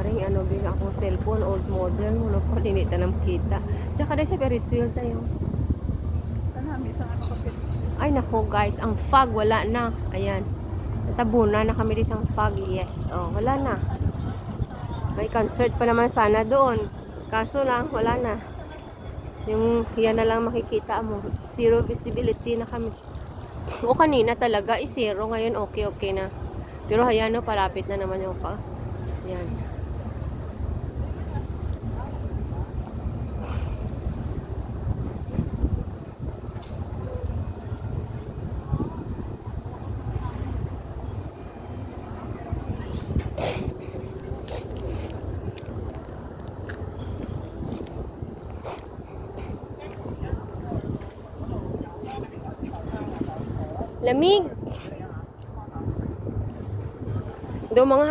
Aring ano, bigla akong cellphone, old model, mo pa dinita na makita. Tsaka dahil sa Ferris wheel tayo. Ay nako guys, ang fog wala na. Ayan. Natabunan na kami isang fog. Yes. Oh, wala na. May concert pa naman sana doon. Kaso lang, wala na. Yung yan na lang makikita mo. Zero visibility na kami. O kanina talaga, zero. Ngayon okay na. Pero ayan no, palapit na naman yung fog. Ayan. Lamig. Do mga